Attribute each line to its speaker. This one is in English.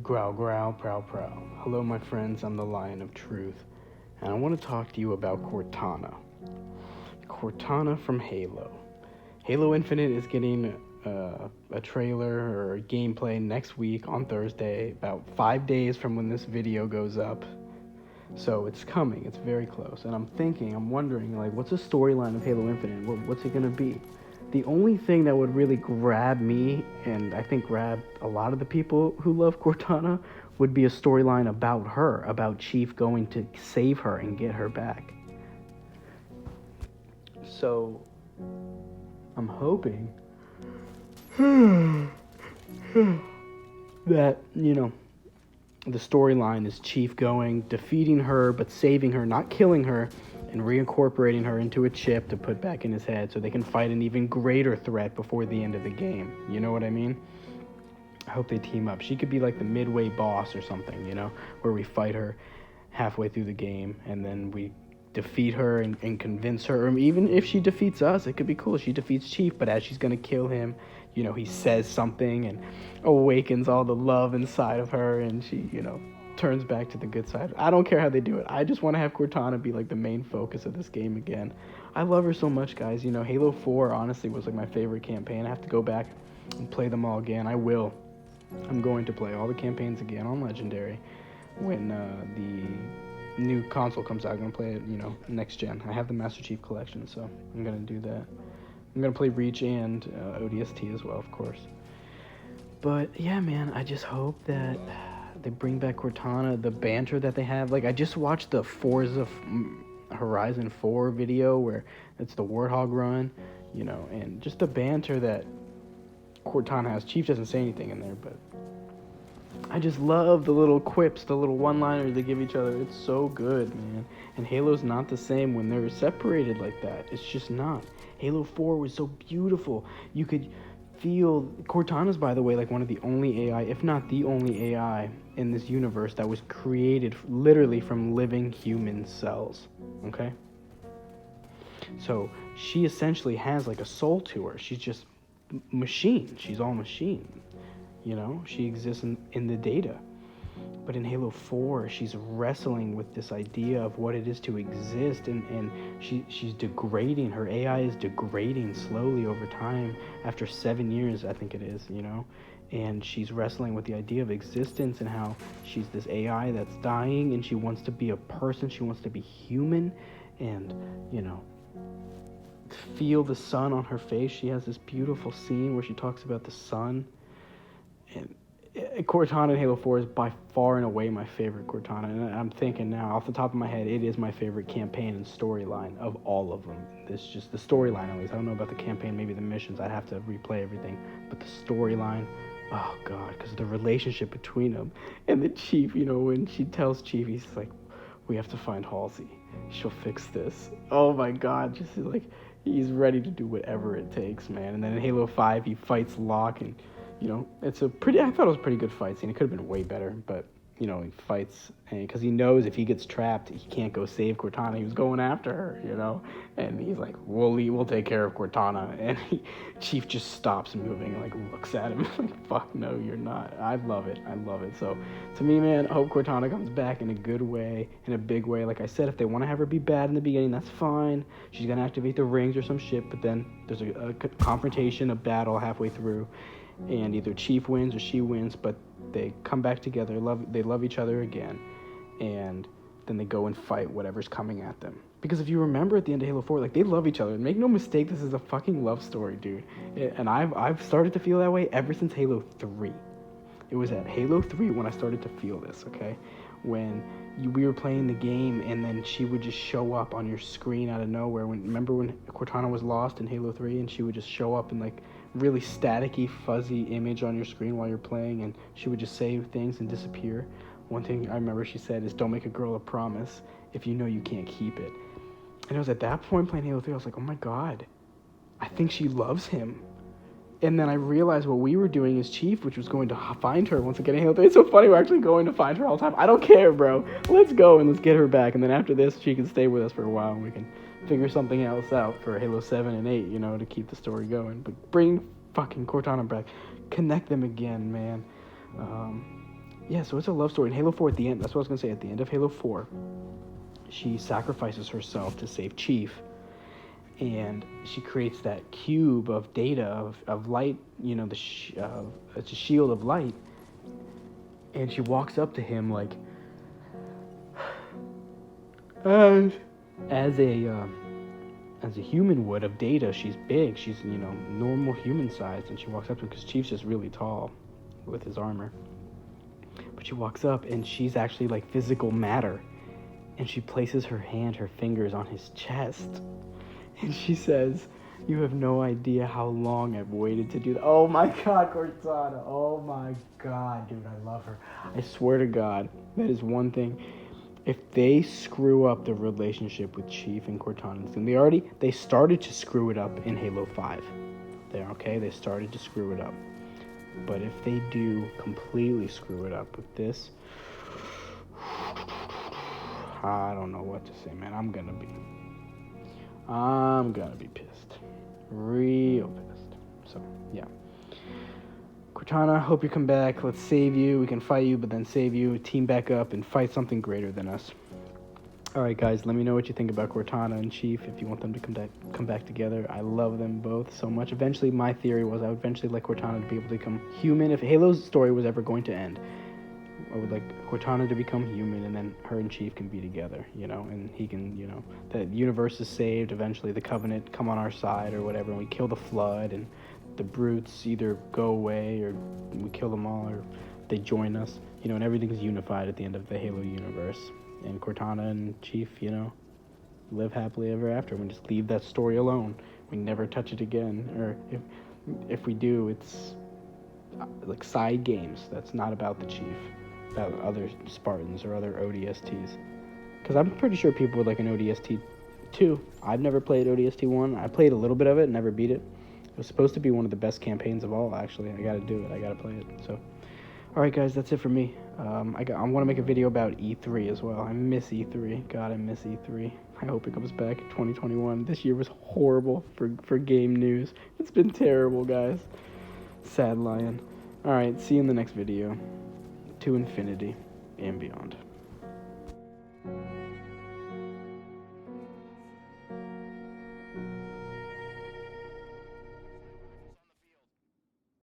Speaker 1: Growl, growl, prowl, prowl. Hello, my friends, I'm the Lion of Truth, and I want to talk to you about Cortana. Cortana from Halo. Halo Infinite is getting a trailer or a gameplay next week on Thursday, about 5 days from when this video goes up. So it's coming, it's very close, and I'm wondering, like, what's the storyline of Halo Infinite? What's it gonna be? The only thing that would really grab me, and I think grab a lot of the people who love Cortana, would be a storyline about her, about Chief going to save her and get her back. So, I'm hoping that, the storyline is Chief going, defeating her, but saving her, not killing her, and reincorporating her into a chip to put back in his head so they can fight an even greater threat before the end of the game. You know what I mean? I hope they team up. She could be like the midway boss or something, where we fight her halfway through the game and then we defeat her and convince her. Or even if she defeats us, it could be cool. She defeats Chief, but as she's going to kill him, he says something and awakens all the love inside of her, and she, turns back to the good side. I don't care how they do it. I just want to have Cortana be like the main focus of this game again. I love her so much, guys. Halo 4 honestly was like my favorite campaign. I have to go back and play them all again. I will. I'm going to play all the campaigns again on Legendary when the new console comes out. I'm going to play it, next gen. I have the Master Chief Collection, so I'm going to do that. I'm going to play Reach and ODST as well, of course. But, yeah, man, I just hope that they bring back Cortana, the banter that they have. Like, I just watched the Forza Horizon 4 video where it's the Warthog run, and just the banter that Cortana has. Chief doesn't say anything in there, but I just love the little quips, the little one-liners they give each other. It's so good, man. And Halo's not the same when they're separated like that. It's just not. Halo 4 was so beautiful. You could feel... Cortana's, by the way, like one of the only AI, if not the only AI in this universe that was created literally from living human cells, okay? So she essentially has like a soul to her. She's just machine. She's all machine. She exists in the data. But in Halo 4, she's wrestling with this idea of what it is to exist, and she's degrading. Her AI is degrading slowly over time. After 7 years, I think it is, and she's wrestling with the idea of existence and how she's this AI that's dying, and she wants to be a person. She wants to be human, and, feel the sun on her face. She has this beautiful scene where she talks about the sun, and Cortana in Halo 4 is by far and away my favorite Cortana, and I'm thinking now, off the top of my head, it is my favorite campaign and storyline of all of them. It's just the storyline, at least. I don't know about the campaign, maybe the missions. I'd have to replay everything, but the storyline, oh God, because the relationship between them and the Chief, when she tells Chief, he's like, we have to find Halsey. She'll fix this. Oh my God, just like, he's ready to do whatever it takes, man. And then in Halo 5, he fights Locke, and I thought it was a pretty good fight scene. It could have been way better, but, he fights, because he knows if he gets trapped, he can't go save Cortana. He was going after her, and he's like, we'll take care of Cortana, and Chief just stops moving and, like, looks at him, like, fuck, no, you're not. I love it. So, to me, man, I hope Cortana comes back in a good way, in a big way. Like I said, if they want to have her be bad in the beginning, that's fine. She's going to activate the rings or some shit, but then there's a confrontation, a battle halfway through, and either Chief wins or she wins, but they come back together, they love each other again, and then they go and fight whatever's coming at them. Because if you remember at the end of Halo 4, like, they love each other. And make no mistake, this is a fucking love story, dude. And I've started to feel that way ever since Halo 3. It was at Halo 3 when I started to feel this, okay? When we were playing the game, and then she would just show up on your screen out of nowhere. Remember when Cortana was lost in Halo 3, and she would just show up in, like, really staticky, fuzzy image on your screen while you're playing, and she would just say things and disappear. One thing I remember she said is, don't make a girl a promise if you know you can't keep it. And it was at that point playing Halo 3, I was like, oh my God, I think she loves him. And then I realized what we were doing as Chief, which was going to find her once again in Halo 3. It's so funny, we're actually going to find her all the time. I don't care, bro. Let's go and let's get her back. And then after this, she can stay with us for a while, and we can figure something else out for Halo 7 and 8, to keep the story going. But bring fucking Cortana back. Connect them again, man. Yeah, so it's a love story. In Halo 4 at the end, that's what I was going to say, at the end of Halo 4, she sacrifices herself to save Chief, and she creates that cube of data, of light, it's a shield of light, and she walks up to him like, as a human would of data. She's big, she's, normal human sized, and she walks up to him because Chief's just really tall with his armor. But she walks up and she's actually like physical matter, and she places her fingers on his chest, and she says, "You have no idea how long I've waited to do that." Oh my God, Cortana. Oh my God, dude, I love her. I swear to God, that is one thing. If they screw up the relationship with Chief and Cortana, and they started to screw it up in Halo 5. They started to screw it up. But if they do completely screw it up with this, I don't know what to say, man. I'm gonna be pissed. Real pissed. So, yeah. Cortana, hope you come back. Let's save you. We can fight you, but then save you. Team back up and fight something greater than us. Alright, guys, let me know what you think about Cortana and Chief, if you want them to come back together. I love them both so much. Eventually, my theory was I would eventually like Cortana to be able to become human. If Halo's story was ever going to end, I would like Cortana to become human, and then her and Chief can be together, and he can, the universe is saved. Eventually, the Covenant come on our side or whatever, and we kill the Flood, and the brutes either go away or we kill them all, or they join us, and everything's unified at the end of the Halo universe. And Cortana and Chief, live happily ever after. We just leave that story alone. We never touch it again. Or if we do, it's like side games. That's not about the Chief, about other Spartans or other ODSTs. Because I'm pretty sure people would like an ODST 2. I've never played ODST 1. I played a little bit of it, never beat it. It was supposed to be one of the best campaigns of all, actually. I gotta do it. I gotta play it. So, alright, guys, that's it for me. I want to make a video about E3 as well. I miss E3. God, I miss E3. I hope it comes back in 2021. This year was horrible for game news. It's been terrible, guys. Sad lion. Alright, see you in the next video. To infinity and beyond.